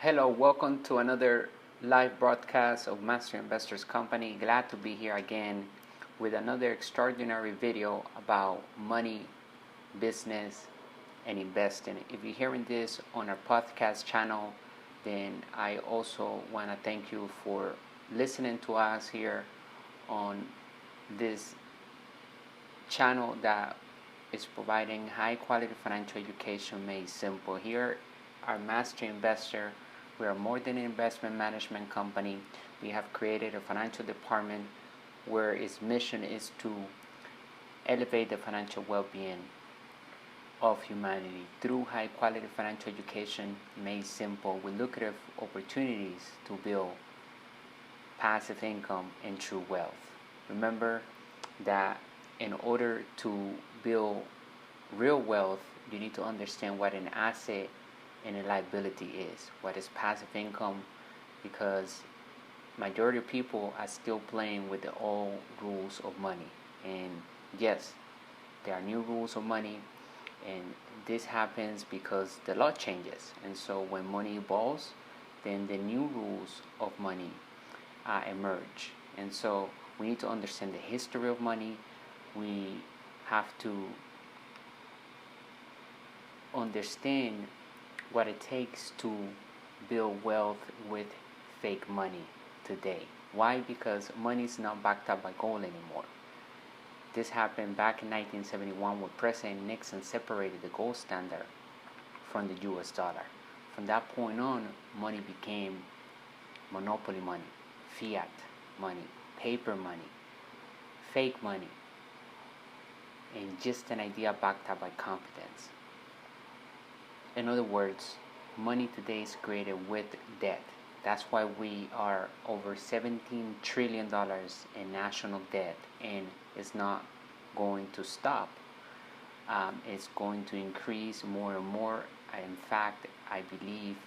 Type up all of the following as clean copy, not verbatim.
Hello, welcome to another live broadcast of Master Investors Company. Glad to be here again with another extraordinary video about money, business, and investing. If you're hearing this on our podcast channel, then I also want to thank you for listening to us here on this channel that is providing high quality financial education made simple. Here, our Master Investor, we are more than an investment management company. We have created a financial department where its mission is to elevate the financial well-being of humanity through high quality financial education made simple with lucrative opportunities to build passive income and true wealth. Remember that in order to build real wealth, you need to understand what an asset and a liability is. What is passive income? Because majority of people are still playing with the old rules of money. And yes, there are new rules of money, and this happens because the law changes. And so when money evolves, then the new rules of money emerge. And so we need to understand the history of money. We have to understand what it takes to build wealth with fake money today. Why? Because money is not backed up by gold anymore. This happened back in 1971 when President Nixon separated the gold standard from the US dollar. From that point on, money became monopoly money, fiat money, paper money, fake money, and just an idea backed up by competence. In other words, money today is created with debt. That's why we are over $17 trillion in national debt, and it's not going to stop. It's going to increase more and more. In fact, I believe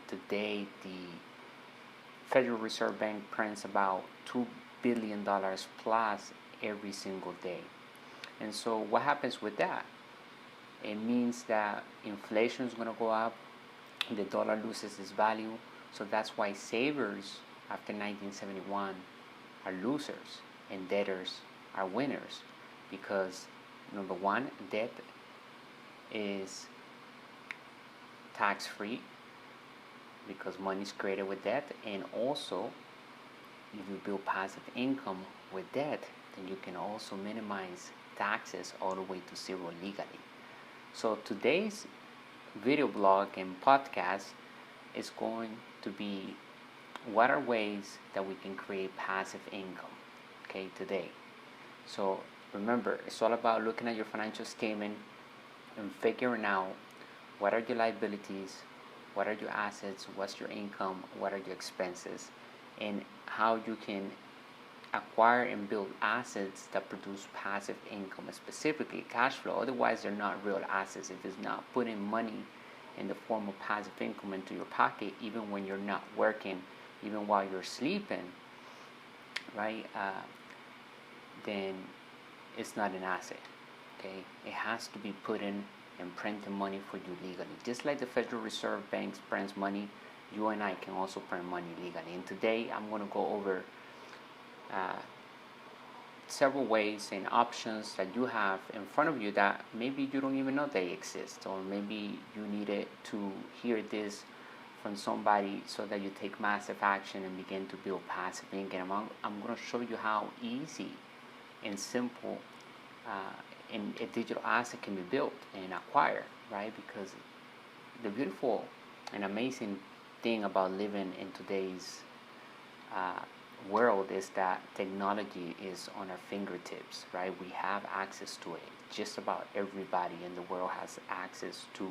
today the Federal Reserve Bank prints about $2 billion plus every single day. And so what happens with that? It means that inflation is going to go up, the dollar loses its value. So that's why savers after 1971 are losers and debtors are winners, because number one, debt is tax-free because money is created with debt, and also if you build passive income with debt, then you can also minimize taxes all the way to zero legally. So today's video blog and podcast is going to be what are ways that we can create passive income, okay, today. So remember, it's all about looking at your financial statement and figuring out what are your liabilities, what are your assets, what's your income, what are your expenses, and how you can acquire and build assets that produce passive income, specifically cash flow. Otherwise, they're not real assets if it's not putting money in the form of passive income into your pocket, even when you're not working, even while you're sleeping, right? Then it's not an asset, okay? It has to be put in and printing money for you legally. Just like the Federal Reserve Bank prints money, you and I can also print money legally. And today, I'm going to go over several ways and options that you have in front of you that maybe you don't even know they exist, or maybe you needed to hear this from somebody so that you take massive action and begin to build passive income. I'm going to show you how easy and simple a digital asset can be built and acquired, right? Because the beautiful and amazing thing about living in today's world is that technology is on our fingertips, right? We have access to it. Just about everybody in the world has access to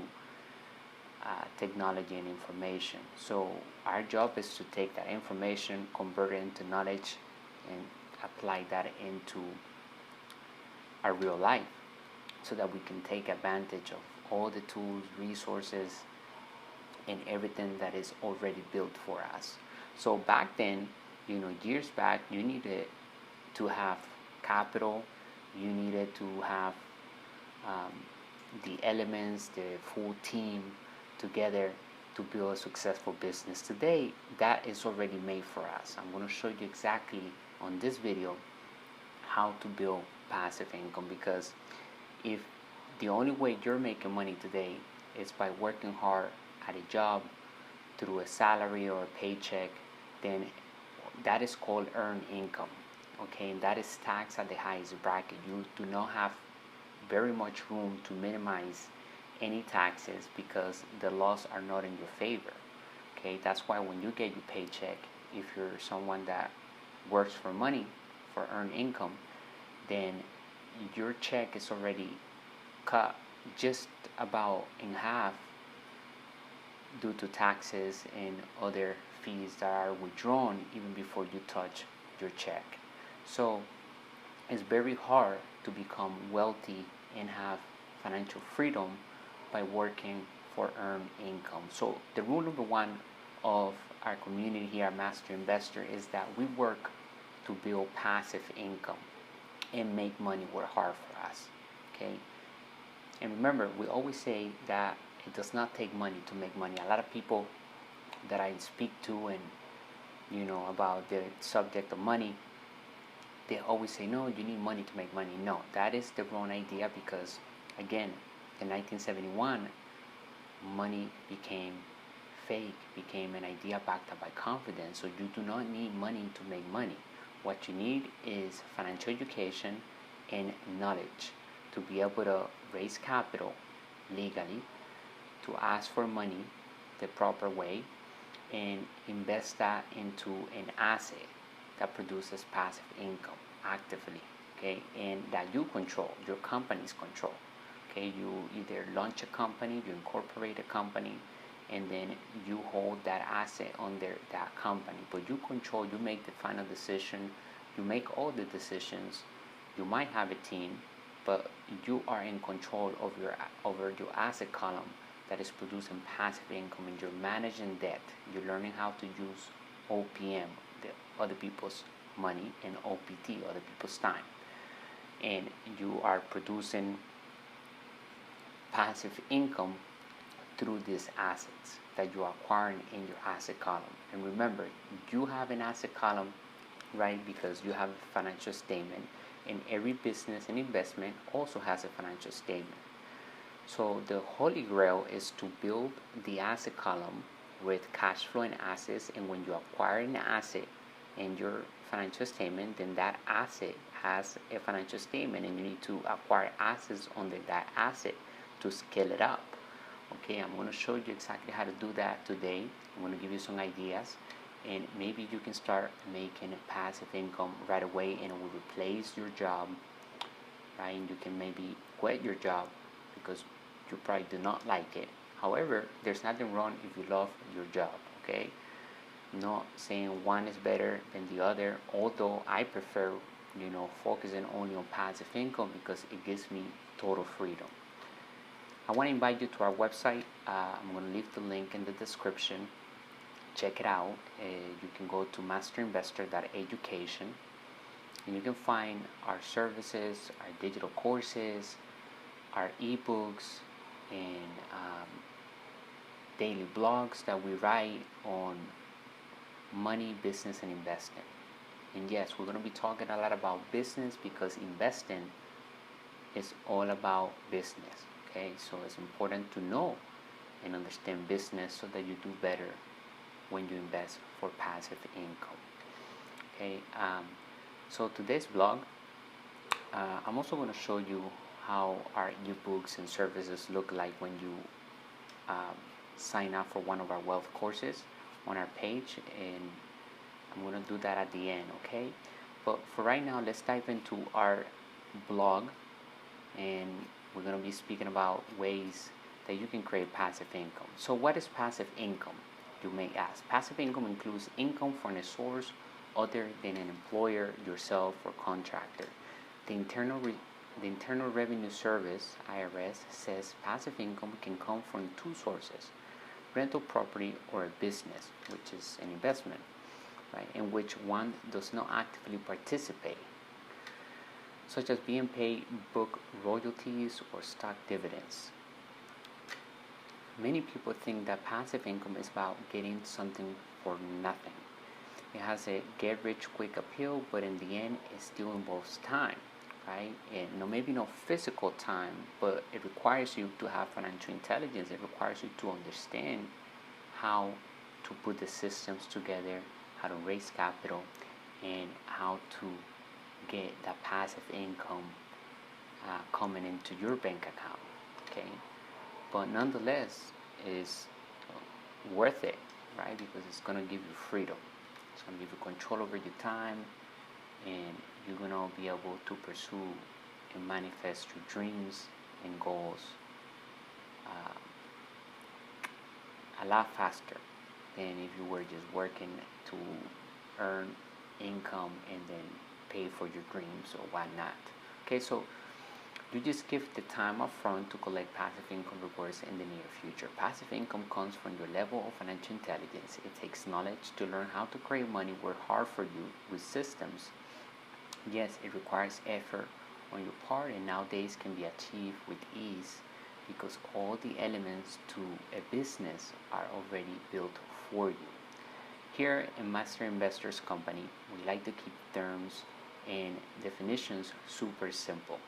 technology and information. So our job is to take that information, convert it into knowledge, and apply that into our real life so that we can take advantage of all the tools, resources, and everything that is already built for us. So back then, years back, you needed to have capital, you needed to have the elements, the full team together to build a successful business today, that is already made for us. I'm going to show you exactly on this video how to build passive income, because if the only way you're making money today is by working hard at a job through a salary or a paycheck, then that is called earned income. Okay, and that is taxed at the highest bracket. You do not have very much room to minimize any taxes because the laws are not in your favor. Okay, that's why when you get your paycheck, if you're someone that works for money, for earned income, then your check is already cut just about in half due to taxes and other fees that are withdrawn even before you touch your check. So it's very hard to become wealthy and have financial freedom by working for earned income. So the rule number one of our community here at Master Investor is that we work to build passive income and make money work hard for us. Okay, and remember, we always say that it does not take money to make money. A lot of people that I speak to and about the subject of money, they always say, no, you need money to make money. No, that is the wrong idea, because again, in 1971, money became fake, became an idea backed up by confidence. So you do not need money to make money. What you need is financial education and knowledge to be able to raise capital legally, to ask for money the proper way, and invest that into an asset that produces passive income actively, okay, and that you control, your company's control. Okay, you either launch a company, you incorporate a company, and then you hold that asset under that company, but you control, you make the final decision, you make all the decisions. You might have a team, but you are in control of over your asset column that is producing passive income, and you're managing debt. You're learning how to use OPM, the other people's money, and OPT, other people's time, and you are producing passive income through these assets that you are acquiring in your asset column. And remember, you have an asset column, right, because you have a financial statement, and every business and investment also has a financial statement. So the holy grail is to build the asset column with cash flowing assets, and when you acquire an asset in your financial statement, then that asset has a financial statement, and you need to acquire assets under that asset to scale it up. Okay, I'm going to show you exactly how to do that today. I'm going to give you some ideas, and maybe you can start making a passive income right away, and it will replace your job, right? And you can maybe quit your job because you probably do not like it. However, there's nothing wrong if you love your job, okay? Not saying one is better than the other, although I prefer, focusing only on passive income because it gives me total freedom. I want to invite you to our website. I'm going to leave the link in the description. Check it out. You can go to masterinvestor.education, and you can find our services, our digital courses, our ebooks, and daily blogs that we write on money, business, and investing. And yes, we're going to be talking a lot about business because investing is all about business. Okay, so it's important to know and understand business so that you do better when you invest for passive income. Okay, so today's blog, I'm also going to show you how our ebooks and services look like when you sign up for one of our wealth courses on our page, and I'm going to do that at the end. Okay, but for right now, let's dive into our blog, and we're going to be speaking about ways that you can create passive income. So what is passive income, you may ask? Passive income includes income from a source other than an employer, yourself, or contractor. The Internal Revenue Service, IRS, says passive income can come from two sources: rental property or a business, which is an investment, right, in which one does not actively participate, such as being paid book royalties or stock dividends. many people think that passive income is about getting something for nothing. It has a get rich quick appeal, but in the end, it still involves time, right? And maybe not physical time, but it requires you to have financial intelligence. It requires you to understand how to put the systems together, how to raise capital, and how to get that passive income coming into your bank account. Okay, but nonetheless, it's worth it, right? Because it's gonna give you freedom. It's gonna give you control over your time, and you're gonna be able to pursue and manifest your dreams and goals a lot faster than if you were just working to earn income and then pay for your dreams or whatnot. Okay, so you just give the time up front to collect passive income rewards in the near future. Passive income comes from your level of financial intelligence. It takes knowledge to learn how to create money work hard for you with systems. Yes, it requires effort on your part, and nowadays can be achieved with ease because all the elements to a business are already built for you. Here in Master Investors Company, we like to keep terms and definitions super simple.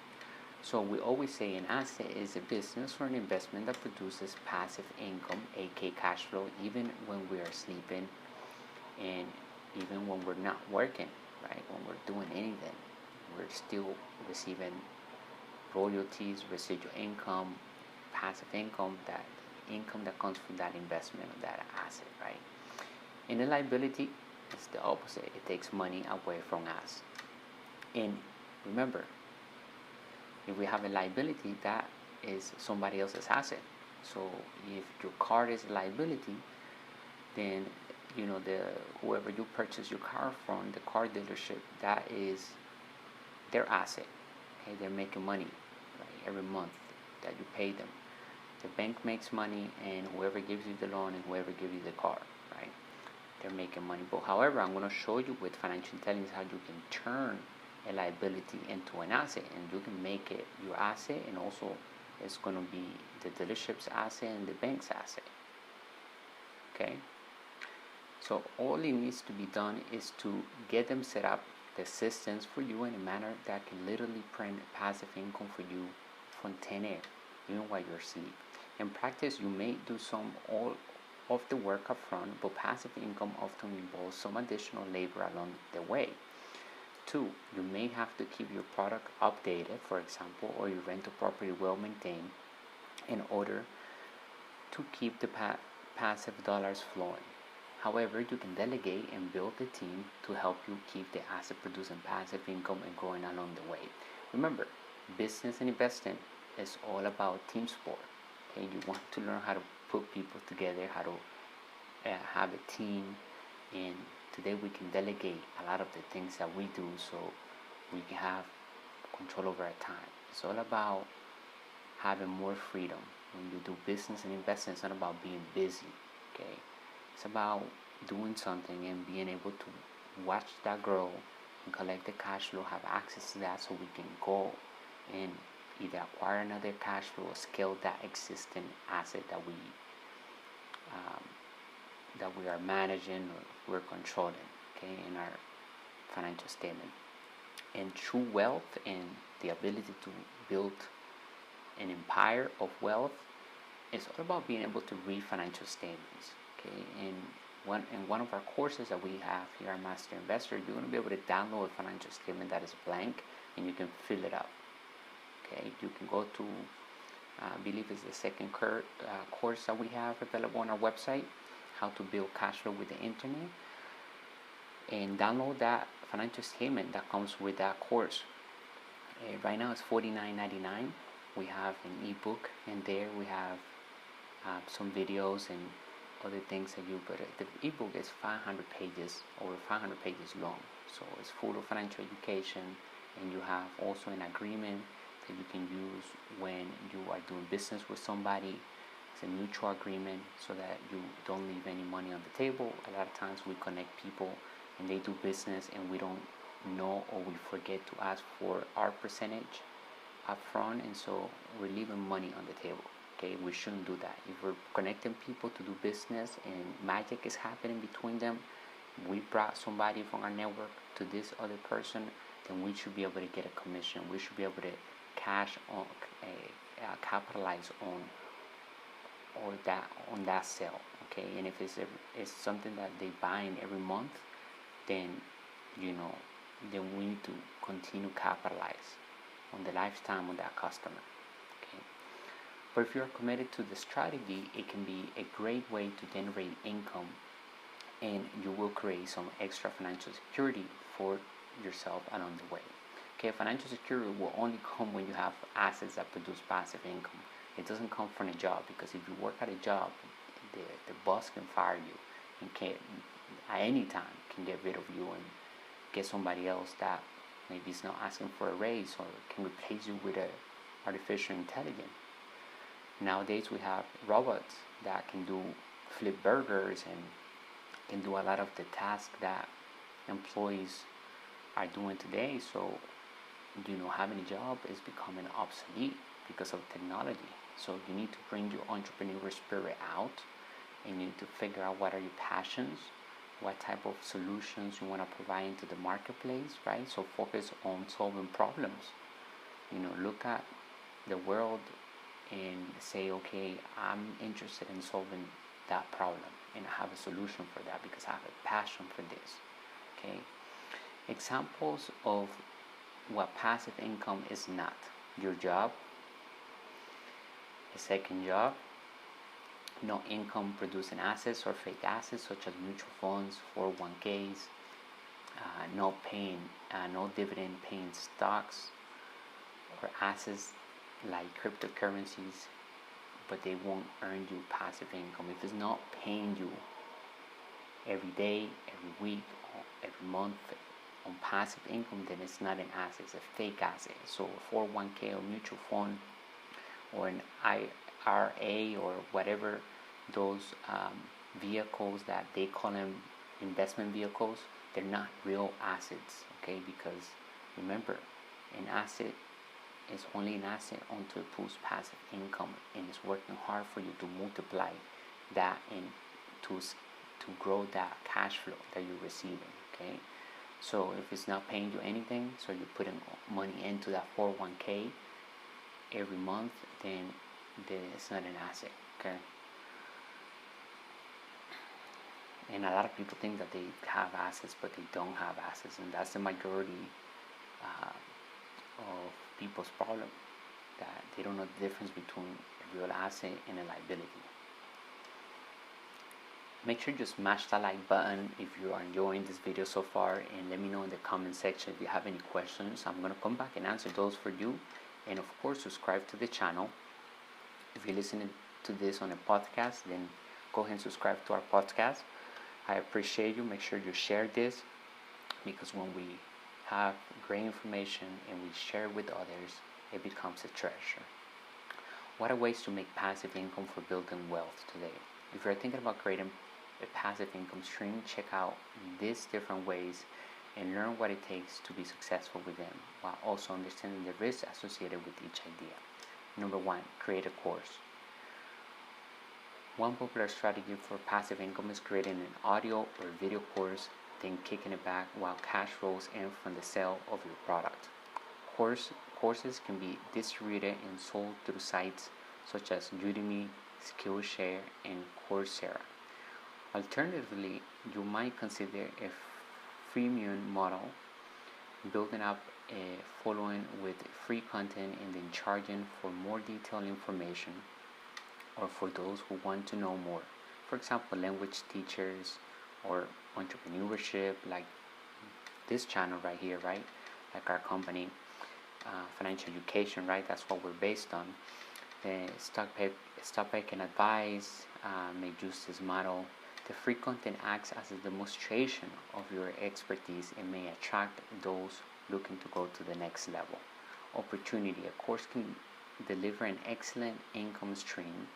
So we always say an asset is a business or an investment that produces passive income, aka cash flow, even when we are sleeping and even when we're not working, right? When we're doing anything, we're still receiving royalties, residual income, passive income, that income that comes from that investment of that asset, right? And the liability is the opposite. It takes money away from us. And remember, if we have a liability, that is somebody else's asset. So if your car is a liability, then whoever you purchase your car from, the car dealership, that is their asset. Okay, they're making money, right, every month that you pay them. The bank makes money, and whoever gives you the loan and whoever gives you the car, right, they're making money. But however, I'm going to show you with financial intelligence how you can turn a liability into an asset, and you can make it your asset, and also it's going to be the dealership's asset and the bank's asset. Okay, so all it needs to be done is to get them set up, the systems for you, in a manner that can literally print passive income for you from thin air, even while you're asleep. In practice, you may do some all of the work up front, but passive income often involves some additional labor along the way. 2, you may have to keep your product updated, for example, or your rental property well maintained in order to keep the passive dollars flowing. However, you can delegate and build a team to help you keep the asset producing passive income and growing along the way. Remember, business and investing is all about team sport. Okay, you want to learn how to put people together, how to have a team, and today we can delegate a lot of the things that we do so we can have control over our time. It's all about having more freedom. When you do business and investing, it's not about being busy, okay? It's about doing something and being able to watch that grow and collect the cash flow, have access to that so we can go and either acquire another cash flow or scale that existing asset that we are managing or we're controlling, okay, in our financial statement. And true wealth and the ability to build an empire of wealth is all about being able to read financial statements, okay? In one of our courses that we have here at Master Investor, you're going to be able to download a financial statement that is blank and you can fill it up, okay? You can go to I believe it's the second course that we have available on our website, how to build cash flow with the internet, and download that financial statement that comes with that course. Right now it's $49.99. We have an ebook, and there we have some videos and other things that but the ebook is 500 pages, over 500 pages long, so it's full of financial education, and you have also an agreement that you can use when you are doing business with somebody. It's a mutual agreement so that you don't leave any money on the table. A lot of times we connect people and they do business and we don't know, or we forget to ask for our percentage up front, and so we're leaving money on the table, Okay, we shouldn't do that. If we're connecting people to do business and magic is happening between them, we brought somebody from our network to this other person, then we should be able to get a commission. We should be able to cash on, capitalize on that sale. Okay, and if it's something that they buying every month, then then we need to continue capitalize on the lifetime of that customer. Okay, but if you're committed to the strategy, it can be a great way to generate income, and you will create some extra financial security for yourself along the way. Okay, financial security will only come when you have assets that produce passive income. It doesn't come from a job, because if you work at a job, the boss can fire you and can at any time can get rid of you and get somebody else that maybe is not asking for a raise, or can replace you with a artificial intelligence. Nowadays we have robots that can flip burgers and can do a lot of the tasks that employees are doing today. So having a job is becoming obsolete because of technology. So you need to bring your entrepreneur spirit out, and you need to figure out what are your passions, what type of solutions you want to provide into the marketplace, right? So focus on solving problems. Look at the world and say, okay, I'm interested in solving that problem, and I have a solution for that because I have a passion for this. Okay, examples of what passive income is not: your job, a second job, no income producing assets or fake assets such as mutual funds, 401ks, no dividend paying stocks, or assets like cryptocurrencies, but they won't earn you passive income. If it's not paying you every day, every week, or every month on passive income, then it's not an asset, it's a fake asset. So a 401k or mutual fund or an IRA or whatever those vehicles that they call them investment vehicles, they're not real assets. Okay, because remember, an asset is only an asset until it pulls passive income and it's working hard for you to multiply that and to grow that cash flow that you're receiving. Okay, so if it's not paying you anything, so you're putting money into that 401k every month, then it's not an asset. Okay, and a lot of people think that they have assets, but they don't have assets, and that's the majority of people's problem, that they don't know the difference between a real asset and a liability. Make sure you smash that like button if you are enjoying this video so far, and let me know in the comment section if you have any questions. I'm going to come back and answer those for you. And of course, subscribe to the channel. If you're listening to this on a podcast, then go ahead and subscribe to our podcast. I appreciate you. Make sure you share this, because when we have great information and we share it with others, it becomes a treasure. What are ways to make passive income for building wealth today? If you're thinking about creating a passive income stream, check out these different ways and learn what it takes to be successful with them, while also understanding the risks associated with each idea. Number one, create a course. One popular strategy for passive income is creating an audio or video course, then kicking it back while cash flows in from the sale of your product. Courses can be distributed and sold through sites such as Udemy, Skillshare, and Coursera. Alternatively, you might consider a freemium model, building up a following with free content and then charging for more detailed information, or for those who want to know more. For example, language teachers or entrepreneurship, like this channel right here, right? Like our company, financial education, right? That's what we're based on. StockPick can advise, make use this model. The free content acts as a demonstration of your expertise and may attract those looking to go to the next level. Opportunity. A course can deliver an excellent income stream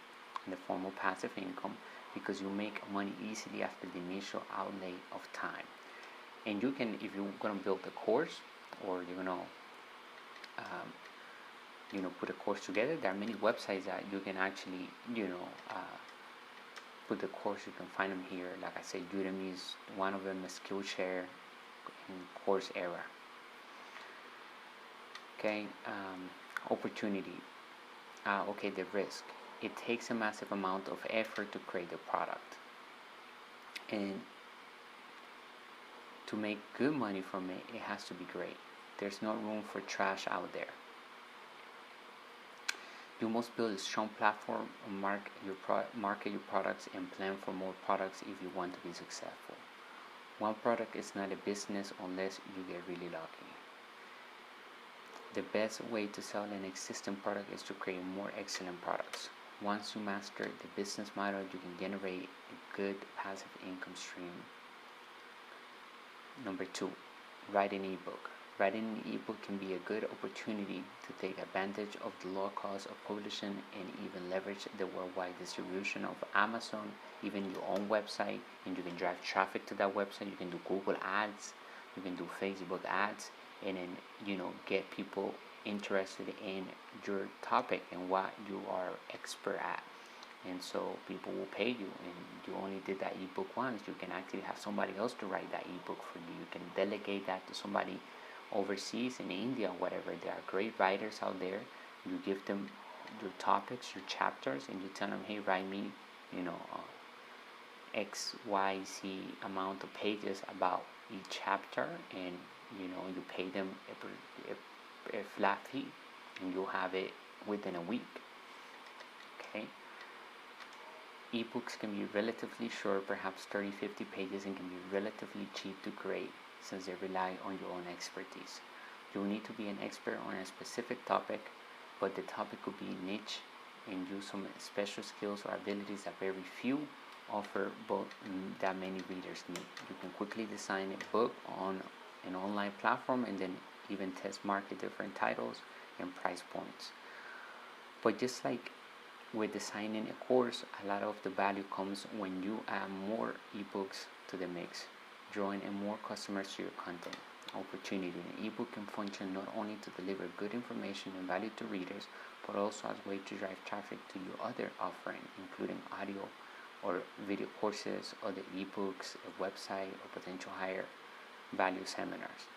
in the form of passive income, because you make money easily after the initial outlay of time. And you can, if you're going to build a course, or you're going to put a course together. There are many websites that you can actually put the course. You can find them here. Like I said, Udemy is one of them, Skillshare and Coursera. Okay, opportunity. Okay, the risk. It takes a massive amount of effort to create a product, and to make good money from it, it has to be great. There's no room for trash out there. You must build a strong platform, market your products, and plan for more products if you want to be successful. One product is not a business unless you get really lucky. The best way to sell an existing product is to create more excellent products. Once you master the business model, you can generate a good passive income stream. Number 2, write an ebook. Writing an ebook can be a good opportunity to take advantage of the low cost of publishing and even leverage the worldwide distribution of Amazon, even your own website, and you can drive traffic to that website. You can do Google ads, you can do Facebook ads, and then get people interested in your topic and what you are expert at. And so people will pay you, and you only did that ebook once. You can actually have somebody else to write that ebook for you. You can delegate that to somebody overseas, in India, whatever. There are great writers out there. You give them your topics, your chapters, and you tell them, hey, write me XYZ amount of pages about each chapter, and you pay them a flat fee, and you'll have it within a week. Okay. Ebooks can be relatively short, perhaps 30-50 pages, and can be relatively cheap to create, since they rely on your own expertise. You will need to be an expert on a specific topic, but the topic could be niche and use some special skills or abilities that very few offer, but that many readers need. You can quickly design a book on an online platform and then even test market different titles and price points. But just like with designing a course, a lot of the value comes when you add more ebooks to the mix, drawing in more customers to your content. Opportunity. An ebook can function not only to deliver good information and value to readers, but also as a way to drive traffic to your other offering, including audio or video courses, other ebooks, a website, or potential higher value seminars.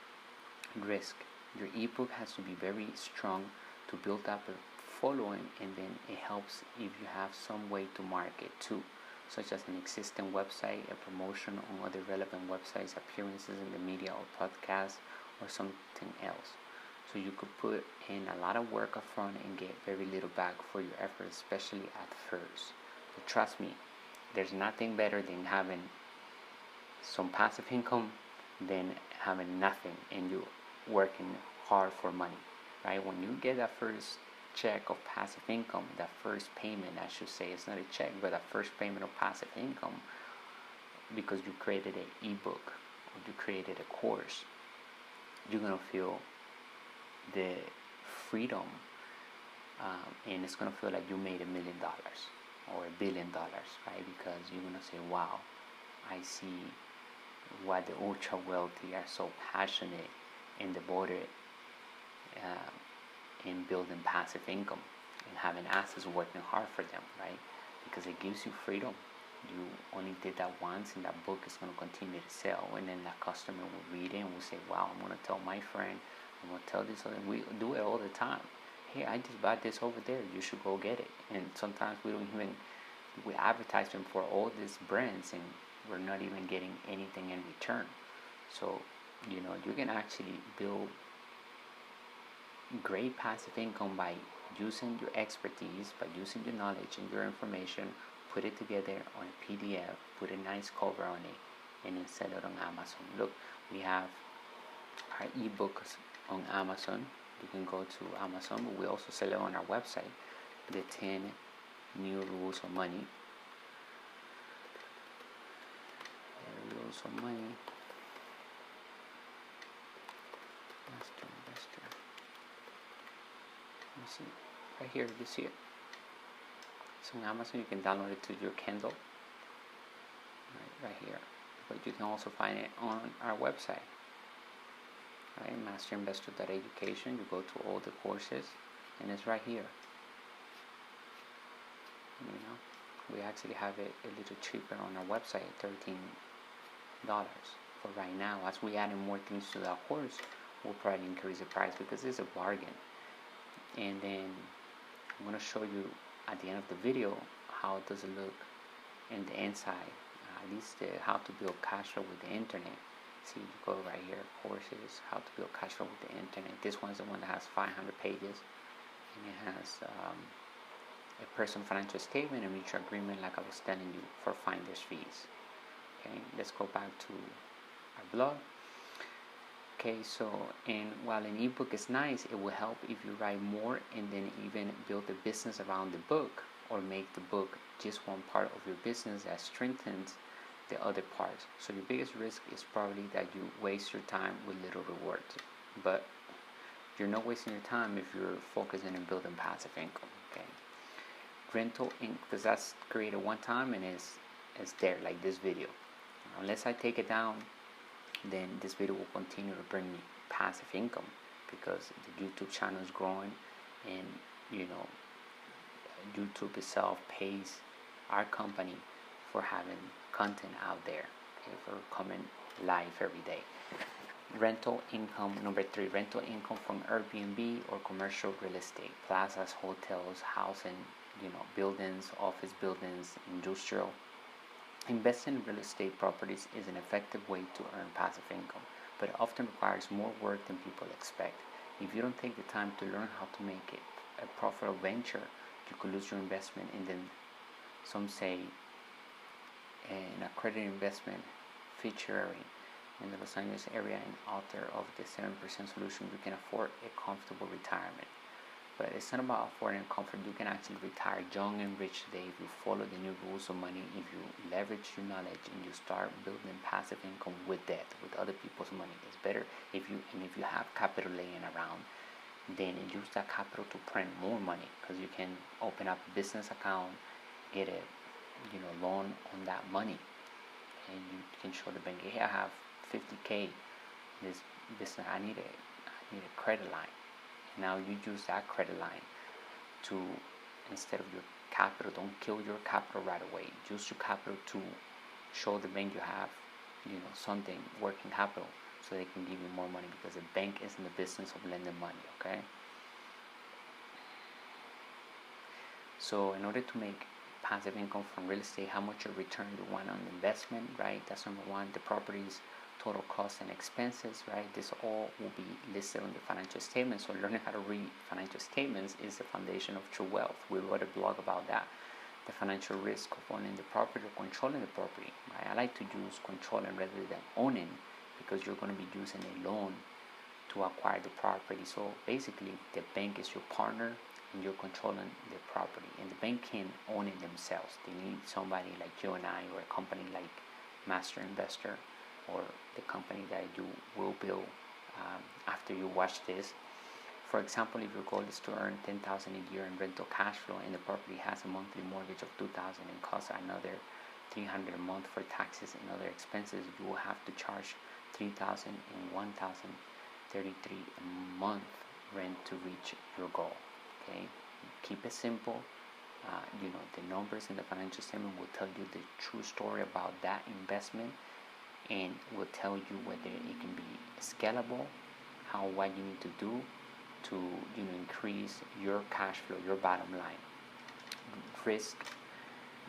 Risk. Your ebook has to be very strong to build up a following, and then it helps if you have some way to market too, such as an existing website, a promotion on other relevant websites, appearances in the media or podcasts, or something else. So you could put in a lot of work up front and get very little back for your efforts, especially at first. But trust me, there's nothing better than having some passive income than having nothing and you working hard for money, right? When you get that first check of passive income, that first payment, I should say, it's not a check, but that first payment of passive income, because you created an ebook or you created a course, you're gonna feel the freedom, and it's gonna feel like you made $1 million or $1 billion, right? Because you're gonna say, wow, I see why the ultra wealthy are so passionate and devoted in building passive income and having assets working hard for them, right? Because it gives you freedom. You only did that once, and that book is going to continue to sell, and then that customer will read it and will say, wow, I'm going to tell my friend, I'm going to tell this other. We do it all the time. Hey, I just bought this over there, you should go get it. And sometimes we advertise them for all these brands, and we're not even getting anything in return. So you can actually build great passive income by using your expertise, by using your knowledge and your information, put it together on a PDF, put a nice cover on it, and then sell it on Amazon. Look, we have our ebooks on Amazon. You can go to Amazon, but we also sell it on our website, the 10 New Rules of Money. Rules of Money. Master Investor. Let me see. Right here, you see it. It's on Amazon. You can download it to your Kindle. Right here. But you can also find it on our website. Right, masterinvestor.education. You go to all the courses. and it's right here. We actually have it a little cheaper on our website, $13 for right now. As we add more things to that course, we'll probably increase the price because it's a bargain. And then I'm going to show you at the end of the video how does it look in the inside, at least how to build cash flow with the internet. See, you go right here, courses, how to build cash flow with the internet. This one's the one that has 500 pages, and it has a personal financial statement and mutual agreement, like I was telling you, for finder's fees. Okay, let's go back to our blog. Okay, so, and while an ebook is nice, it will help if you write more and then even build a business around the book, or make the book just one part of your business that strengthens the other parts. So your biggest risk is probably that you waste your time with little rewards, but you're not wasting your time if you're focusing on building passive income. Okay, rental income, because that's created one time and it's there, like this video. Unless I take it down, then this video will continue to bring me passive income, because the YouTube channel is growing, and YouTube itself pays our company for having content out there, okay, for coming live every day. Rental income, number 3, rental income from Airbnb or commercial real estate, plazas, hotels, housing, buildings, office buildings, industrial. Investing in real estate properties is an effective way to earn passive income, but it often requires more work than people expect. If you don't take the time to learn how to make it a profitable venture, you could lose your investment. And then some say an accredited investment fiduciary in the Los Angeles area and author of the 7% solution, you can afford a comfortable retirement. But it's not about affording comfort. You can actually retire young and rich today if you follow the new rules of money, if you leverage your knowledge and you start building passive income with that, with other people's money. It's better if you have capital laying around, then use that capital to print more money, because you can open up a business account, get a loan on that money, and you can show the bank, hey, I have 50K this business, I need a credit line. Now you use that credit line to, instead of your capital, don't kill your capital right away. Use your capital to show the bank you have, something, working capital, so they can give you more money, because the bank is in the business of lending money. Okay. So in order to make passive income from real estate, how much a return you want on investment, right? That's number 1. The properties, total costs and expenses, right? This all will be listed on the financial statements. So learning how to read financial statements is the foundation of true wealth. We wrote a blog about that. The financial risk of owning the property or controlling the property, right? I like to use controlling rather than owning, because you're going to be using a loan to acquire the property. So basically, the bank is your partner and you're controlling the property, and the bank can't own it themselves. They need somebody like you and I, or a company like MASTERINVESTOR, or the company that you will build after you watch this. For example, if your goal is to earn $10,000 a year in rental cash flow, and the property has a monthly mortgage of $2,000 and costs another $300 a month for taxes and other expenses, you will have to charge $3,000 and $1,033 a month rent to reach your goal. Okay, keep it simple. The numbers in the financial statement will tell you the true story about that investment, and will tell you whether it can be scalable, what you need to do to increase your cash flow, your bottom line. Risk.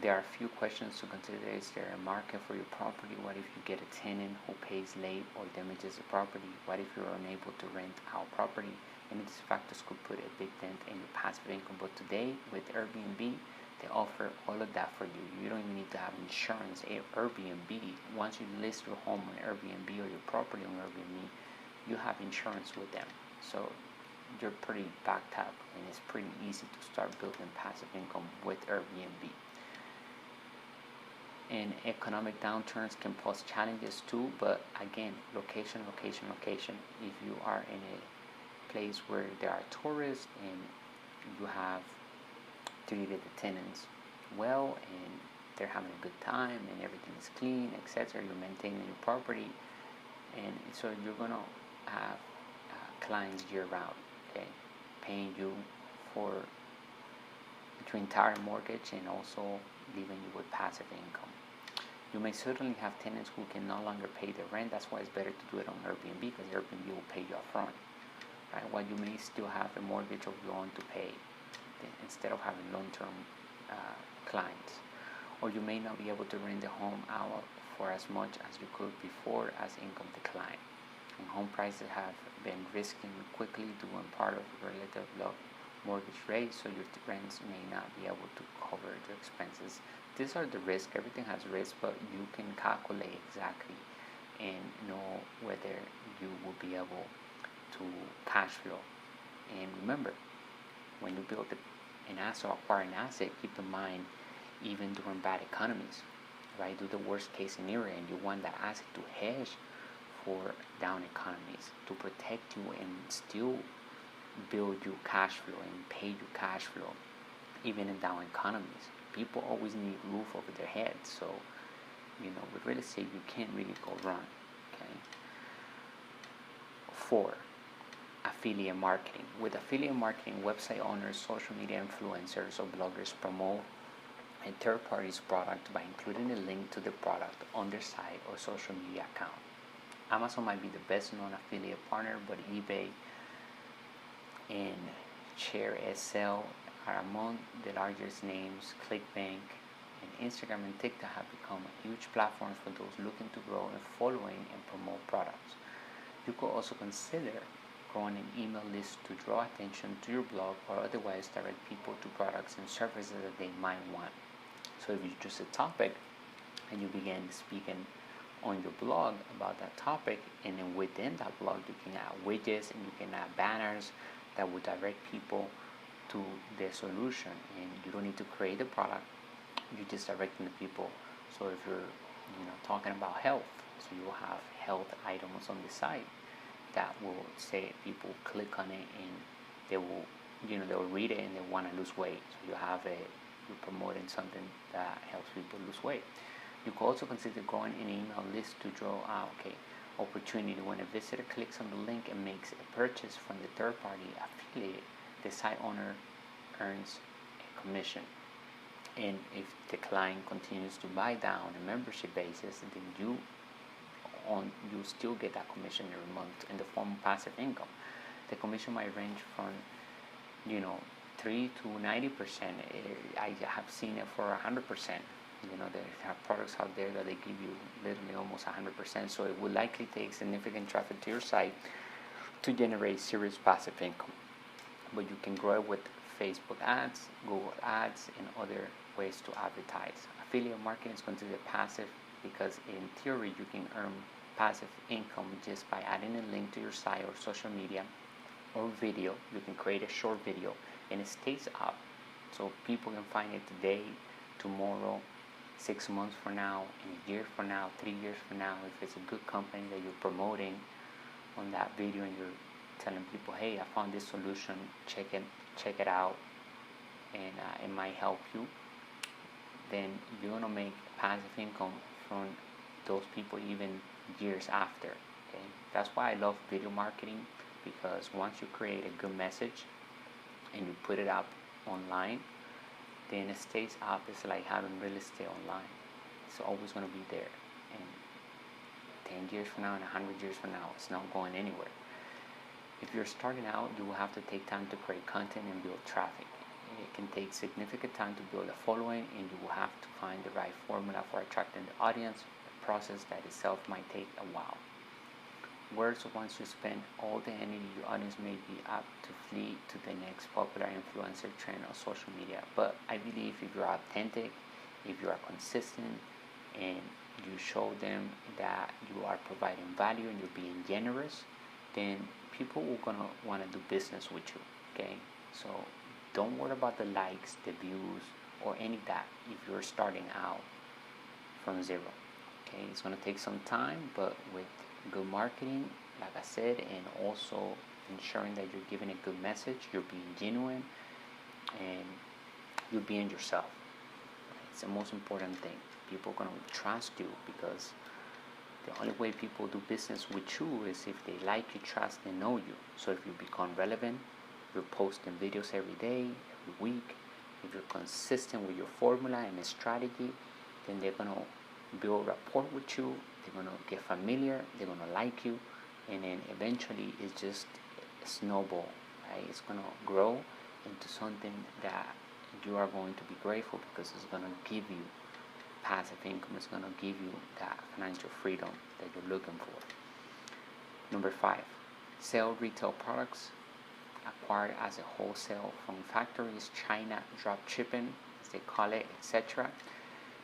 There are a few questions to consider. Is there a market for your property? What if you get a tenant who pays late or damages the property? What if you're unable to rent out property? And these factors could put a big dent in your passive income. But today, with Airbnb, they offer all of that for you. You don't even need to have insurance. Airbnb, once you list your home on Airbnb or your property on Airbnb, you have insurance with them. So you're pretty backed up, and it's pretty easy to start building passive income with Airbnb. And economic downturns can pose challenges too, but again, location. If you are in a place where there are tourists and you have treated the tenants well and they're having a good time and everything is clean, etc., you're maintaining your property, and so you're going to have clients year round, okay, paying you for your entire mortgage and also leaving you with passive income. You may certainly have tenants who can no longer pay their rent. That's why it's better to do it on Airbnb, because Airbnb will pay you upfront, right? While you may still have a mortgage of your own to pay, instead of having long-term clients. Or you may not be able to rent the home out for as much as you could before as income decline. And home prices have been rising quickly due in part of relative low mortgage rates, so your rents may not be able to cover your expenses. These are the risks. Everything has risk, but you can calculate exactly and know whether you will be able to cash flow. And remember, when you build an asset or acquire an asset, keep in mind, even during bad economies, right? Do the worst case scenario, and you want that asset to hedge for down economies, to protect you and still build you cash flow and pay you cash flow even in down economies. People always need roof over their heads, so with real estate you can't really go wrong. Okay. 4, affiliate marketing. With affiliate marketing, website owners, social media influencers, or bloggers promote a third party's product by including a link to the product on their site or social media account. Amazon might be the best known affiliate partner, but eBay and ShareSL are among the largest names. ClickBank and Instagram and TikTok have become huge platforms for those looking to grow a following and promote products. You could also consider growing an email list to draw attention to your blog, or otherwise direct people to products and services that they might want. So if you choose a topic and you begin speaking on your blog about that topic, and then within that blog you can add widgets and you can add banners that will direct people to the solution, and you don't need to create the product, you're just directing the people. So if you're talking about health, so you will have health items on the site that will say people click on it and they will they'll read it and they want to lose weight. So you're promoting something that helps people lose weight. You could also consider growing an email list to draw out opportunity. When a visitor clicks on the link and makes a purchase from the third party affiliate, the site owner earns a commission. And if the client continues to buy down on a membership basis, then you still get that commission every month in the form of passive income. The commission might range from 3 to 90%. I have seen it for 100%. They have products out there that they give you literally almost 100%. So it will likely take significant traffic to your site to generate serious passive income. But you can grow it with Facebook ads, Google ads, and other ways to advertise. Affiliate marketing is considered passive because in theory you can earn passive income just by adding a link to your site or social media or video. You can create a short video and it stays up, so people can find it today, tomorrow, 6 months from now, and a year from now, 3 years from now. If it's a good company that you're promoting on that video and you're telling people, hey, I found this solution, check it out, and it might help you, then you're gonna make passive income from those people even years after. Okay, that's why I love video marketing, because once you create a good message and you put it up online, then it stays up. It's like having real estate online. It's always going to be there, and 10 years from now and 100 years from now, it's not going anywhere. If you're starting out, you will have to take time to create content and build traffic. It can take significant time to build a following, and you will have to find the right formula for attracting the audience. The process that itself might take a while. Whereas once you spend all the energy, your audience may be apt to flee to the next popular influencer trend on social media. But I believe if you're authentic, if you are consistent, and you show them that you are providing value and you're being generous, then people are gonna want to do business with you. Okay, so don't worry about the likes, the views, or any of that if you're starting out from zero. Okay, it's gonna take some time, but with good marketing, like I said, and also ensuring that you're giving a good message, you're being genuine, and you're being yourself. It's the most important thing. People are going to trust you, because the only way people do business with you is if they like you, trust, and know you. So if you become relevant, You're posting videos every day, every week. If you're consistent with your formula and strategy, then they're gonna build rapport with you. They're gonna get familiar. They're gonna like you, and then eventually it's just a snowball, right? It's gonna grow into something that you are going to be grateful, because it's gonna give you passive income. It's gonna give you that financial freedom that you're looking for. Number 5, sell retail products acquired as a wholesale from factories, China, drop shipping, as they call it, etc.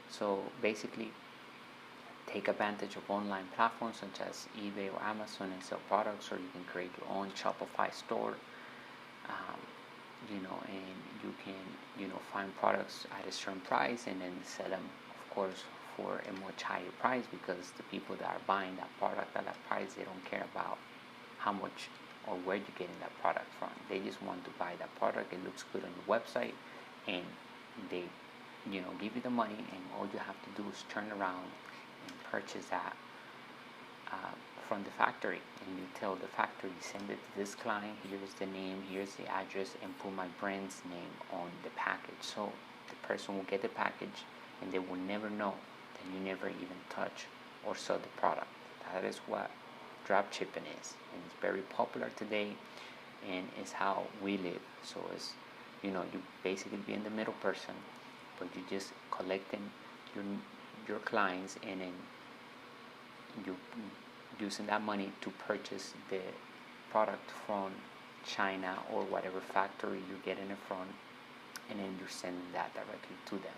So basically, take advantage of online platforms such as eBay or Amazon and sell products, or you can create your own Shopify store. And you can, find products at a certain price and then sell them, of course, for a much higher price, because the people that are buying that product at that price, they don't care about how much or where you're getting that product from. They just want to buy that product. It looks good on your website, and they, give you the money, and all you have to do is turn around and purchase that from the factory. And you tell the factory, send it to this client, here's the name, here's the address, and put my brand's name on the package. So the person will get the package, and they will never know that you never even touch or sell the product. That is what drop shipping is, and it's very popular today, and it's how we live. So it's, you basically being the middle person, but you just collecting your clients, and then you using that money to purchase the product from China or whatever factory you're getting it from, and then you're sending that directly to them,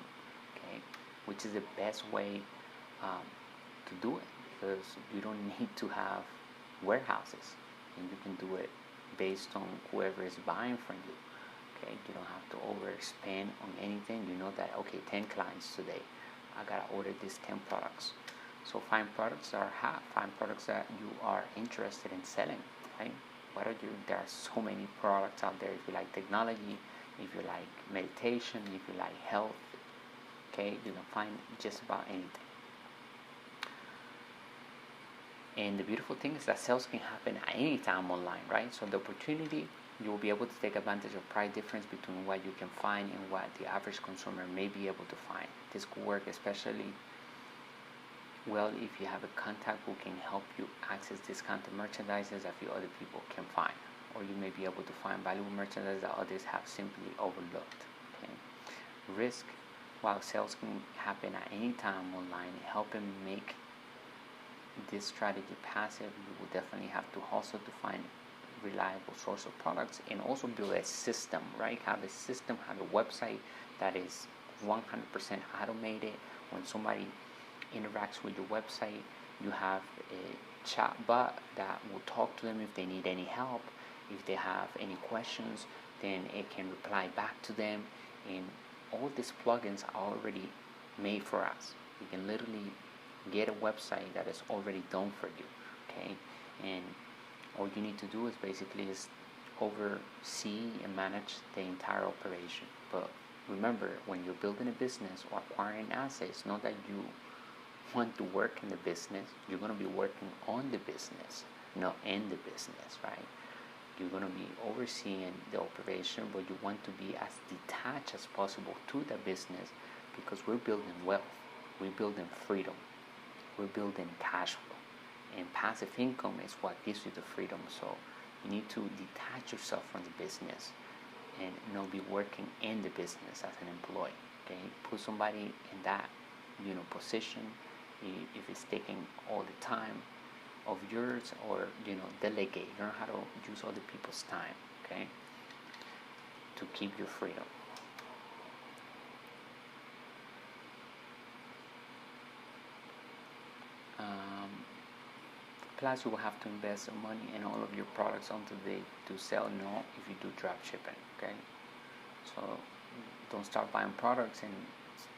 okay? Which is the best way to do it, because you don't need to have warehouses, and you can do it based on whoever is buying from you, okay? You don't have to overspend on anything. You know that, okay, 10 clients today, I gotta order these 10 products. So find products that find products that you are interested in selling, right? There are so many products out there. If you like technology, if you like meditation, if you like health, okay, you can find just about anything. And the beautiful thing is that sales can happen at any time online, right? So the opportunity, you will be able to take advantage of price difference between what you can find and what the average consumer may be able to find. This could work especially well if you have a contact who can help you access discounted merchandise that few other people can find, or you may be able to find valuable merchandise that others have simply overlooked. Okay? Risk, while sales can happen at any time online, helping make this strategy passive, you will definitely have to hustle to find reliable source of products, and also build a system, right? Have a system, have a website that is 100% automated. When somebody interacts with your website, you have a chat bot that will talk to them if they need any help. If they have any questions, then it can reply back to them. And all these plugins are already made for us. You can literally get a website that is already done for you, okay? And all you need to do is basically oversee and manage the entire operation. But remember, when you're building a business or acquiring assets, not that you want to work in the business, you're going to be working on the business, not in the business, right? You're going to be overseeing the operation, but you want to be as detached as possible to the business, because we're building wealth, we're building freedom, we're building cash flow, and passive income is what gives you the freedom. So you need to detach yourself from the business and not be working in the business as an employee, okay? Put somebody in that, position. If it's taking all the time of yours, or delegate, learn how to use other people's time, okay, to keep your freedom. Plus, you will have to invest some money in all of your products until they do sell. No, if you do drop shipping, okay? So don't start buying products and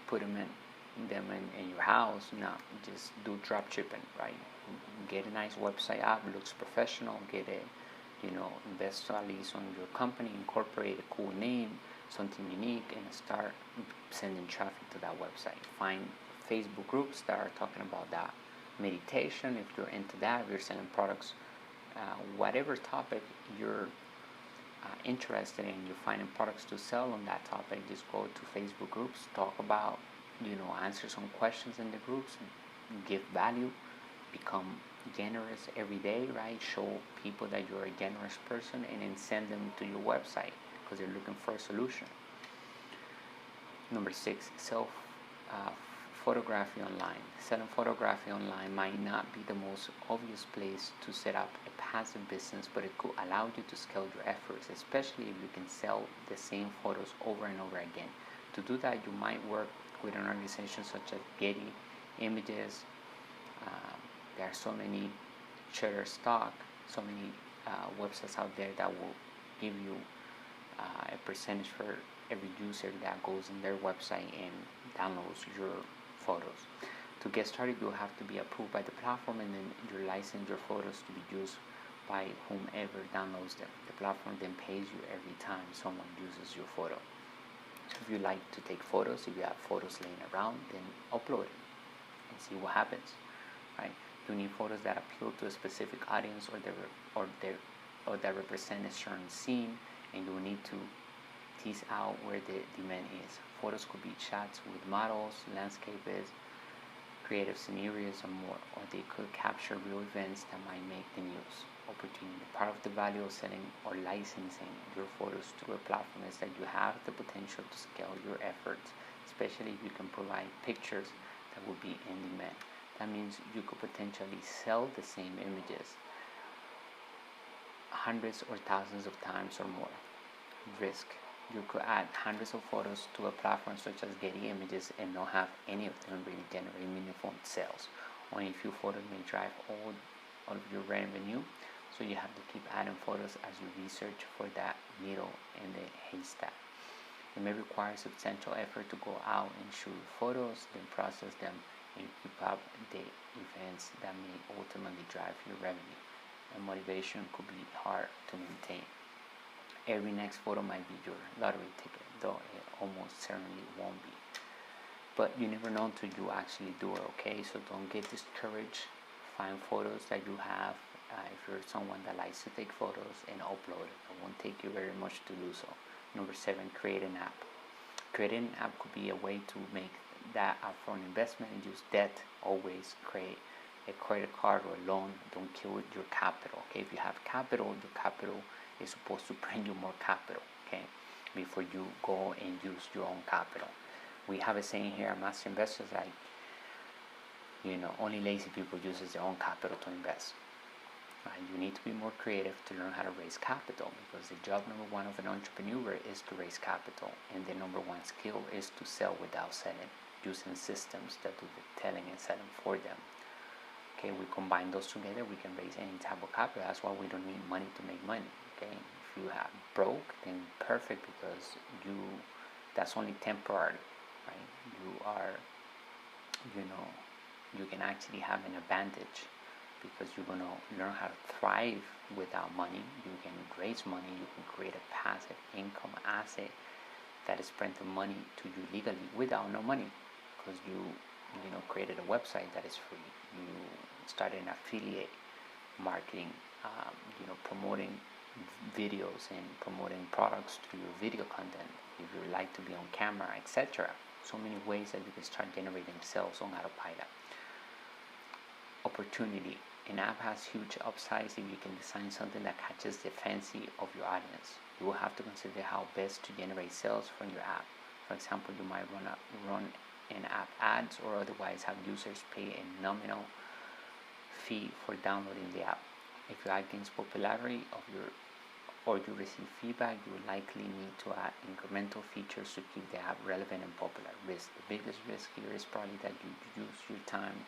put them in your house. No, just do drop shipping, right? Get a nice website up, looks professional. Get invest at least on your company, incorporate a cool name, something unique, and start sending traffic to that website. Find Facebook groups that are talking about that. Meditation, if you're into that, if you're selling products, whatever topic you're interested in you finding products to sell on that topic, just go to Facebook groups, talk about, answer some questions in the groups, give value, become generous every day, right? Show people that you're a generous person, and then send them to your website because they're looking for a solution. Number 6, photography online. Selling photography online might not be the most obvious place to set up a passive business, but it could allow you to scale your efforts, especially if you can sell the same photos over and over again. To do that, you might work with an organization such as Getty Images. There are so many Shutterstock, so many websites out there that will give you a percentage for every user that goes in their website and downloads your photos. To get started, you'll have to be approved by the platform, and then you license your photos to be used by whomever downloads them. The platform then pays you every time someone uses your photo. So if you like to take photos, if you have photos laying around, then upload it and see what happens, right? You need photos that appeal to a specific audience or that represent a certain scene, and you will need to tease out where the demand is. Photos could be shots with models, landscapes, creative scenarios, and more, or they could capture real events that might make the news. Opportunity. Part of the value of selling or licensing your photos through a platform is that you have the potential to scale your efforts, especially if you can provide pictures that will be in demand. That means you could potentially sell the same images hundreds or thousands of times or more. Risk. You could add hundreds of photos to a platform such as Getty Images and not have any of them really generate meaningful sales. Only a few photos may drive all of your revenue, so you have to keep adding photos as you research for that needle in the haystack. It may require substantial effort to go out and shoot photos, then process them, and keep up the events that may ultimately drive your revenue. And motivation could be hard to maintain. Every next photo might be your lottery ticket, though it almost certainly won't be. But you never know until you actually do it, okay? So don't get discouraged. Find photos that you have. If you're someone that likes to take photos, and upload it. It won't take you very much to do so. Number 7, create an app. Creating an app could be a way to make that upfront investment and use debt. Always create a credit card or a loan. Don't kill your capital, okay? If you have capital, your capital is supposed to bring you more capital, okay, before you go and use your own capital. We have a saying here at Master Investors, like, only lazy people uses their own capital to invest. Right? You need to be more creative to learn how to raise capital, because the job number 1 of an entrepreneur is to raise capital, and the number 1 skill is to sell without selling, using systems that do the telling and selling for them. Okay, we combine those together, we can raise any type of capital. That's why we don't need money to make money. Okay, if you have broke, then perfect, because that's only temporary, right? You can actually have an advantage, because you're going to learn how to thrive without money. You can raise money, you can create a passive income asset that is printing money to you legally without no money, because you created a website that is free. You started an affiliate marketing, promoting videos and promoting products to your video content, if you like to be on camera, etc. So many ways that you can start generating sales on autopilot. Opportunity. An app has huge upsides if you can design something that catches the fancy of your audience. You will have to consider how best to generate sales from your app. For example, you might run in-app ads, or otherwise have users pay a nominal fee for downloading the app. If your app gains popularity or you receive feedback, you will likely need to add incremental features to keep the app relevant and popular. Risk. The biggest risk here is probably that you use your time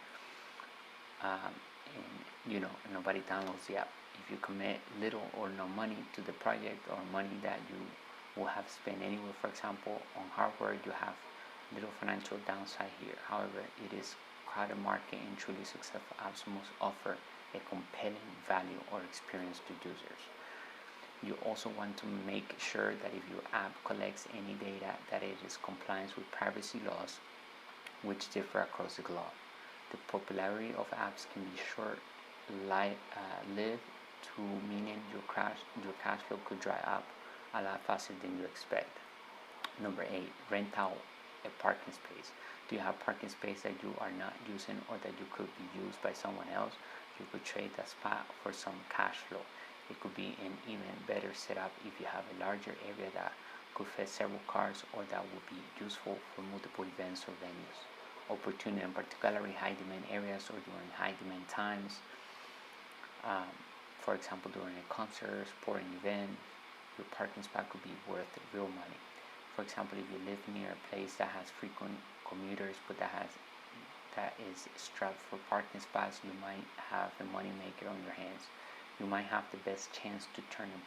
and nobody downloads the app. If you commit little or no money to the project, or money that you will have spent anyway, for example, on hardware, you have little financial downside here. However, it is crowded market, and truly successful apps must offer a compelling value or experience to users. You also want to make sure that if your app collects any data, that it is compliant with privacy laws, which differ across the globe. The popularity of apps can be short-lived, meaning your cash flow could dry up a lot faster than you expect. Number 8, rent out a parking space. Do you have parking space that you are not using or that you could be used by someone else? You could trade that spot for some cash flow. It could be an even better setup if you have a larger area that could fit several cars or that would be useful for multiple events or venues. Opportunity in particularly high demand areas or during high demand times. For example, during a concert, sporting event, your parking spot could be worth real money. For example, if you live near a place that has frequent commuters but that is strapped for parking spots, you might have a money maker on your hands. You might have the best chance to turn in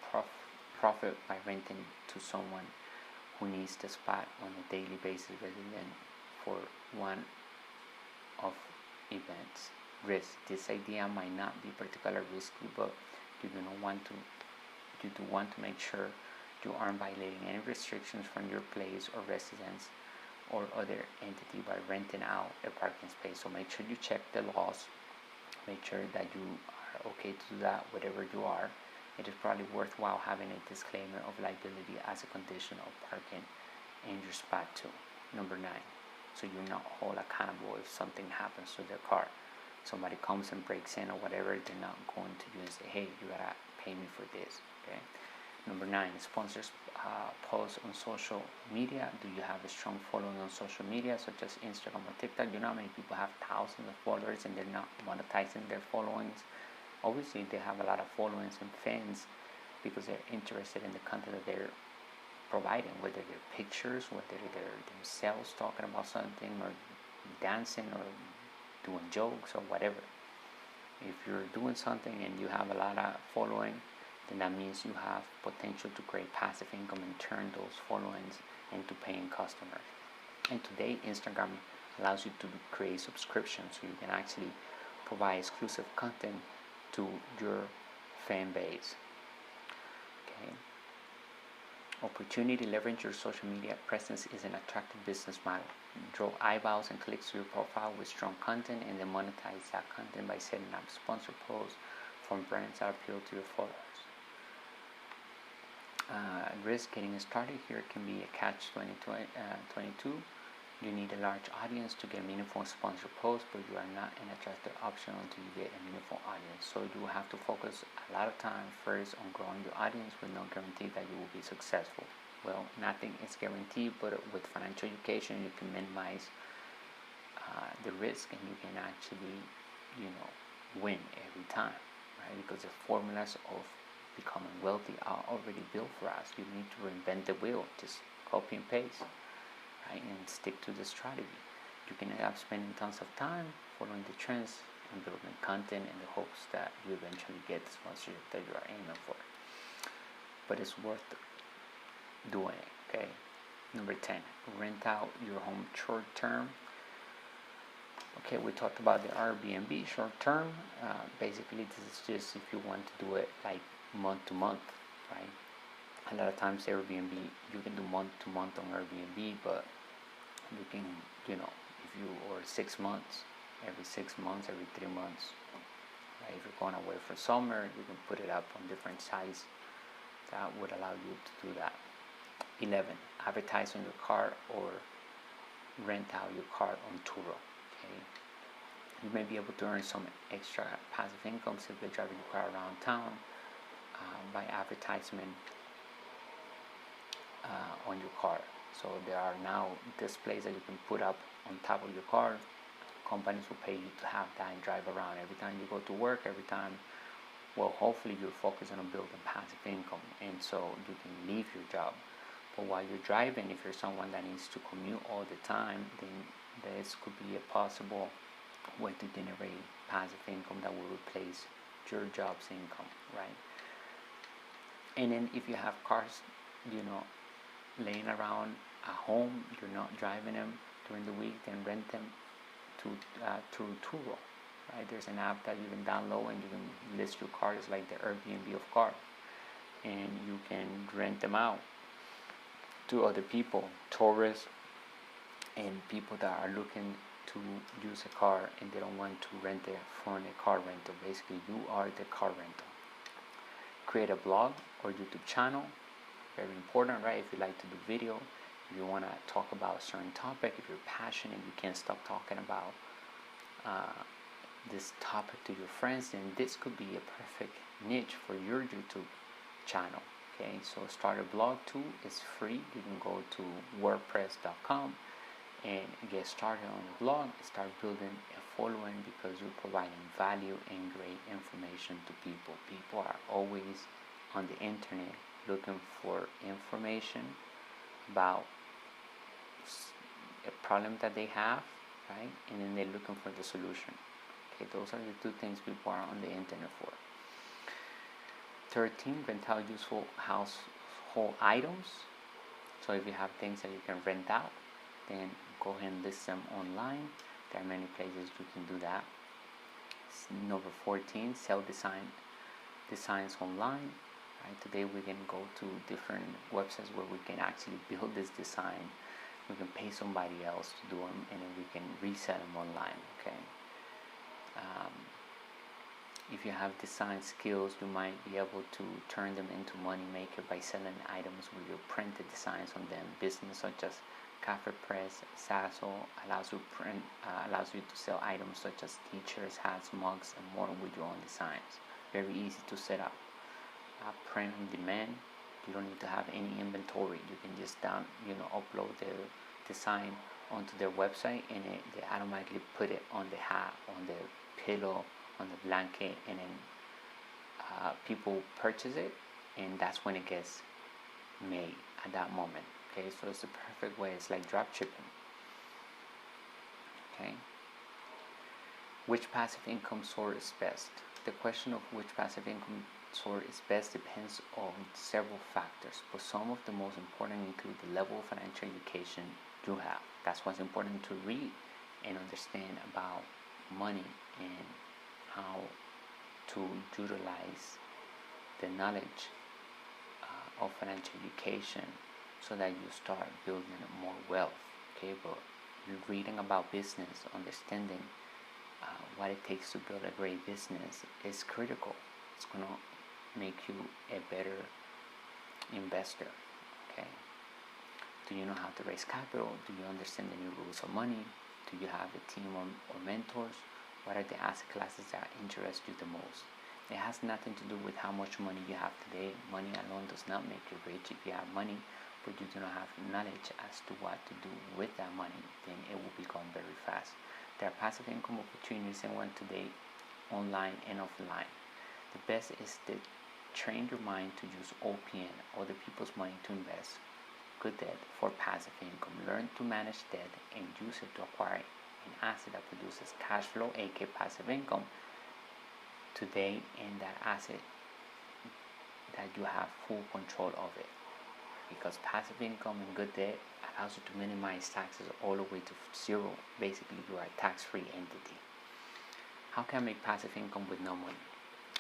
profit by renting to someone who needs the spot on a daily basis rather than for one of events. Risk. This idea might not be particularly risky, but you do want to make sure you aren't violating any restrictions from your place or residence or other entity by renting out a parking space. So make sure you check the laws, make sure that you are okay to do that, whatever you are. It is probably worthwhile having a disclaimer of liability as a condition of parking in your spot too. Number 9, so you're not held accountable if something happens to their car. Somebody comes and breaks in or whatever, they're not going to you and say, hey, you gotta pay me for this. Okay. Number 9, sponsors posts on social media. Do you have a strong following on social media such as Instagram or TikTok? You know how many people have thousands of followers and they're not monetizing their followings? Obviously they have a lot of followings and fans because they're interested in the content that they're providing, whether they're pictures, whether they're themselves talking about something or dancing or doing jokes or whatever. If you're doing something and you have a lot of following, then that means you have potential to create passive income and turn those followings into paying customers. And today Instagram allows you to create subscriptions so you can actually provide exclusive content to your fan base. Okay. Opportunity. Leverage your social media presence is an attractive business model. Draw eyeballs and clicks to your profile with strong content and then monetize that content by setting up sponsored posts from brands that appeal to your followers. Risk. Getting started here can be a catch-22. You need a large audience to get meaningful sponsored posts, but you are not an attractive option until you get a meaningful audience. So you will have to focus a lot of time first on growing your audience with no guarantee that you will be successful. Well, nothing is guaranteed, but with financial education, you can minimize the risk and you can actually, win every time, right? Because the formulas of becoming wealthy are already built for us. You need to reinvent the wheel, just copy and paste, right? And stick to the strategy. You can end up spending tons of time following the trends and building content in the hopes that you eventually get the sponsorship that you are aiming for. But it's worth doing it, okay? Number 10, rent out your home short term. Okay, we talked about the Airbnb short term. Basically, this is just if you want to do it like month to month, right? A lot of times Airbnb, you can do month to month on Airbnb, but you can, if you, or 6 months, every 6 months, every 3 months, right? If you're going away for summer, you can put it up on different sites that would allow you to do that. 11, advertise on your car or rent out your car on Turo. Okay, you may be able to earn some extra passive income simply driving your car around town by advertisement on your car. So there are now displays that you can put up on top of your car. Companies will pay you to have that and drive around every time you go to work, every time. Well, hopefully you're focusing on building passive income, and so you can leave your job. But while you're driving, if you're someone that needs to commute all the time, then this could be a possible way to generate passive income that will replace your job's income, right? And then if you have cars, laying around at home, you're not driving them during the week, then rent them through Turo, right? There's an app that you can download and you can list your cars like the Airbnb of cars, and you can rent them out to other people, tourists, and people that are looking to use a car and they don't want to rent it from a car rental. Basically, you are the car rental. Create a blog or YouTube channel Very important, right? If you like to do video, if you want to talk about a certain topic, if you're passionate, you can't stop talking about this topic to your friends, then this could be a perfect niche for your YouTube channel. Okay, so start a blog too. It's free. You can go to wordpress.com and get started on a blog. Start building a following because you're providing value and great information to people. People are always on the internet looking for information about a problem that they have, right? And then they're looking for the solution. Okay, those are the two things people are on the internet for. 13, rent out useful household items. So if you have things that you can rent out, then go ahead and list them online. There are many places you can do that. Number 14, sell designs online. Right? Today we can go to different websites where we can actually build this design. We can pay somebody else to do them, and then we can resell them online. Okay. If you have design skills, you might be able to turn them into money maker by selling items with your printed designs on them. Business such as Cafe Press, Sasso allows you to sell items such as t-shirts, hats, mugs, and more with your own designs. Very easy to set up. Print on demand. You don't need to have any inventory. You can just upload the design onto their website, and they automatically put it on the hat, on the pillow, on the blanket, and then people purchase it, and that's when it gets made at that moment. Okay, so it's a perfect way. It's like drop shipping. Okay, which passive income source is best? The question of which passive income source is best depends on several factors, but some of the most important include the level of financial education you have. That's what's important to read and understand about money and how to utilize the knowledge of financial education so that you start building more wealth. Okay, but reading about business, understanding what it takes to build a great business is critical. It's going to make you a better investor. Okay, do you know how to raise capital? Do you understand the new rules of money? Do you have a team or mentors? What are the asset classes that interest you the most? It has nothing to do with how much money you have today. Money alone does not make you rich. If you have money but you do not have knowledge as to what to do with that money, then it will become very fast. There are passive income opportunities in one today, online and offline. The best is to train your mind to use OPN, other people's money, to invest good debt for passive income. Learn to manage debt and use it to acquire an asset that produces cash flow, aka passive income, today, and that asset that you have full control of it. Because passive income and good debt allows you to minimize taxes all the way to zero. Basically, you are a tax-free entity. How can I make passive income with no money?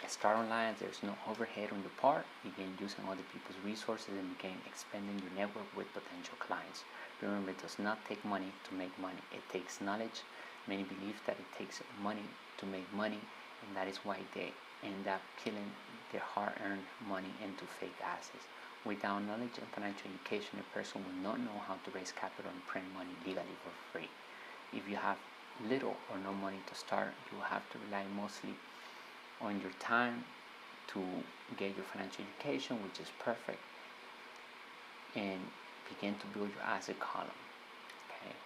Start online as there's no overhead on your part. Begin using other people's resources and begin expanding your network with potential clients. Remember, it does not take money to make money. It takes knowledge. Many believe that it takes money to make money, and that is why they end up killing their hard-earned money into fake assets. Without knowledge and financial education, a person will not know how to raise capital and print money legally for free. If you have little or no money to start, you will have to rely mostly on your time to get your financial education, which is perfect, and begin to build your asset column. Okay,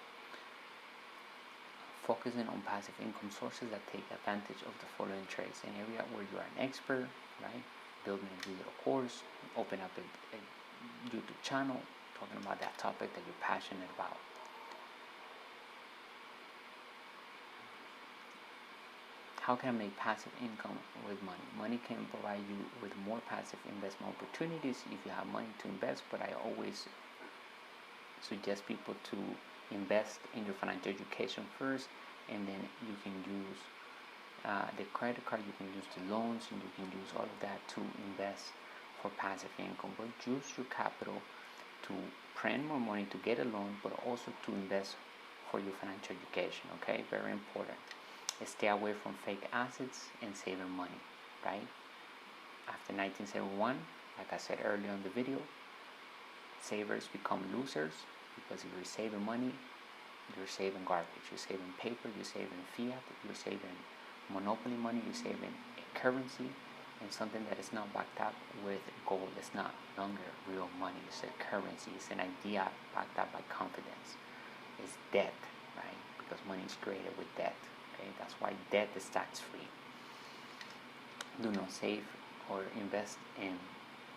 focusing on passive income sources that take advantage of the following traits: an area where you are an expert, right? Building a digital course, open up a YouTube channel talking about that topic that you're passionate about. How can I make passive income with money? Money can provide you with more passive investment opportunities if you have money to invest, but I always suggest people to invest in your financial education first, and then you can use the credit card, you can use the loans, and you can use all of that to invest for passive income. But use your capital to print more money to get a loan, but also to invest for your financial education. Okay, very important. Stay away from fake assets and saving money, right? After 1971, like I said earlier in the video, savers become losers, because if you're saving money, you're saving garbage, you're saving paper, you're saving fiat, you're saving monopoly money, you're saving currency, and something that is not backed up with gold. It's not longer real money. It's a currency. It's an idea backed up by confidence. It's debt, right? Because money is created with debt. Okay, that's why debt is tax-free. Do not save or invest in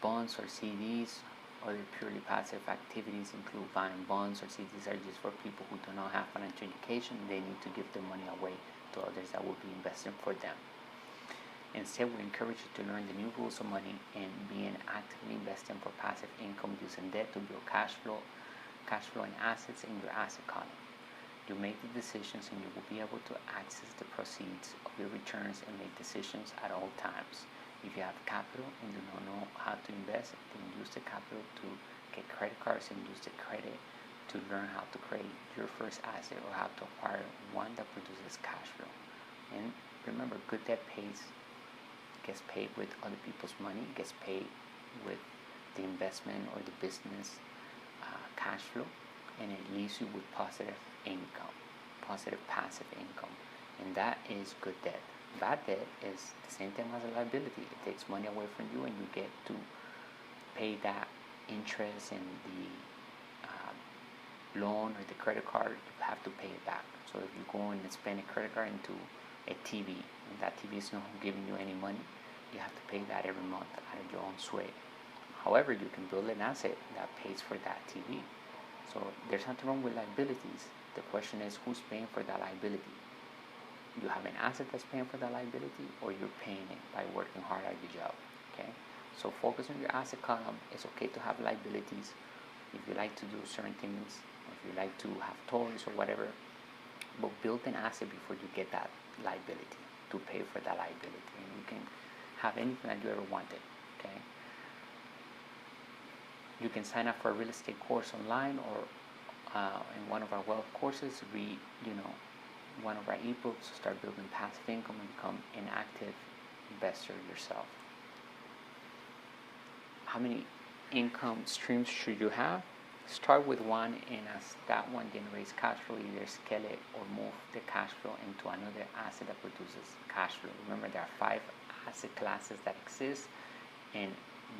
bonds or CDs. Other purely passive activities include buying bonds or CDs are just for people who do not have financial education. They need to give their money away to others that will be investing for them. Instead, we encourage you to learn the new rules of money and begin actively investing for passive income using debt to build cash flow and assets in your asset column. You make the decisions and you will be able to access the proceeds of your returns and make decisions at all times. If you have capital and do not know how to invest, then use the capital to get credit cards and use the credit to learn how to create your first asset or how to acquire one that produces cash flow. And remember, good debt gets paid with other people's money, gets paid with the investment or the business cash flow, and it leaves you with positive income, positive passive income, and that is good debt. Bad debt is the same thing as a liability. It takes money away from you and you get to pay that interest and the loan or the credit card. You have to pay it back. So if you go and spend a credit card into a TV and that TV is not giving you any money, you have to pay that every month out of your own sway. However, you can build an asset that pays for that TV. So there's nothing wrong with liabilities. The question is, who's paying for that liability? You have an asset that's paying for that liability, or you're paying it by working hard at your job. Okay? So focus on your asset column. It's okay to have liabilities if you like to do certain things, if you like to have toys or whatever, but build an asset before you get that liability to pay for that liability, and you can have anything that you ever wanted. Okay? You can sign up for a real estate course online, or in one of our wealth courses, read one of our ebooks to start building passive income and become an active investor yourself. How many income streams should you have? Start with one, and as that one generates cash flow, either scale it or move the cash flow into another asset that produces cash flow. Remember, there are 5 asset classes that exist, and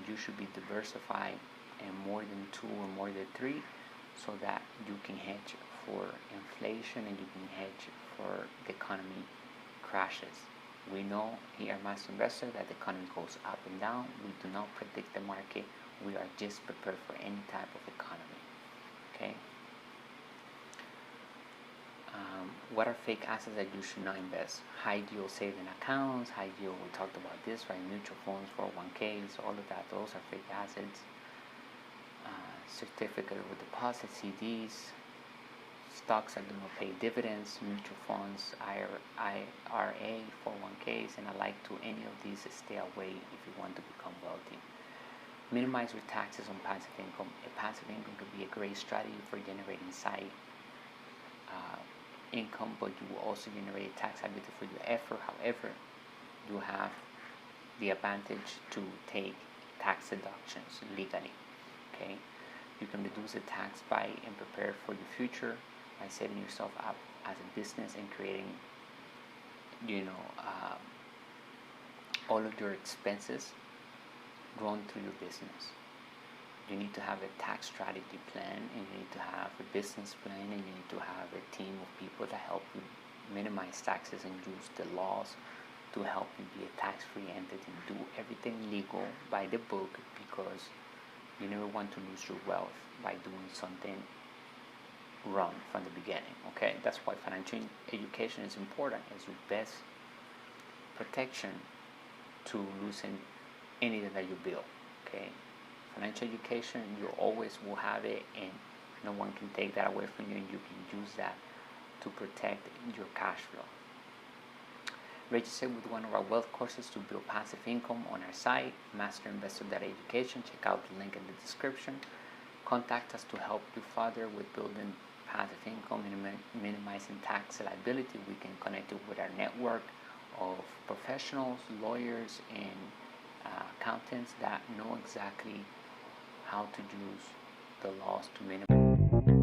you should be diversified in more than 2 or more than 3, so that you can hedge for inflation and you can hedge for the economy crashes. We know here at Master Investor that the economy goes up and down. We do not predict the market. We are just prepared for any type of economy. Okay? What are fake assets that you should not invest? High yield saving accounts, high yield, we talked about this, right? Mutual funds, 401ks, all of that, those are fake assets. Certificate of deposit, CDs, stocks that do not pay dividends, mutual funds, IRA, 401ks, and alike to any of these. Stay away if you want to become wealthy. Minimize your taxes on passive income. A passive income could be a great strategy for generating side income, but you will also generate tax liability for your effort. However, you have the advantage to take tax deductions legally. Okay, you can reduce the tax by and prepare for your future by setting yourself up as a business and creating, all of your expenses run through your business. You need to have a tax strategy plan, and you need to have a business plan, and you need to have a team of people that help you minimize taxes and use the laws to help you be a tax-free entity and do everything legal by the book, because you never want to lose your wealth by doing something wrong from the beginning. Okay, that's why financial education is important. It's your best protection to losing anything that you build. Okay, financial education, you always will have it, and no one can take that away from you, and you can use that to protect your cash flow. Register with one of our wealth courses to build passive income on our site, MasterInvestor.education. Check out the link in the description. Contact us to help you further with building passive income and minimizing tax liability. We can connect you with our network of professionals, lawyers, and accountants that know exactly how to use the loss to minimum.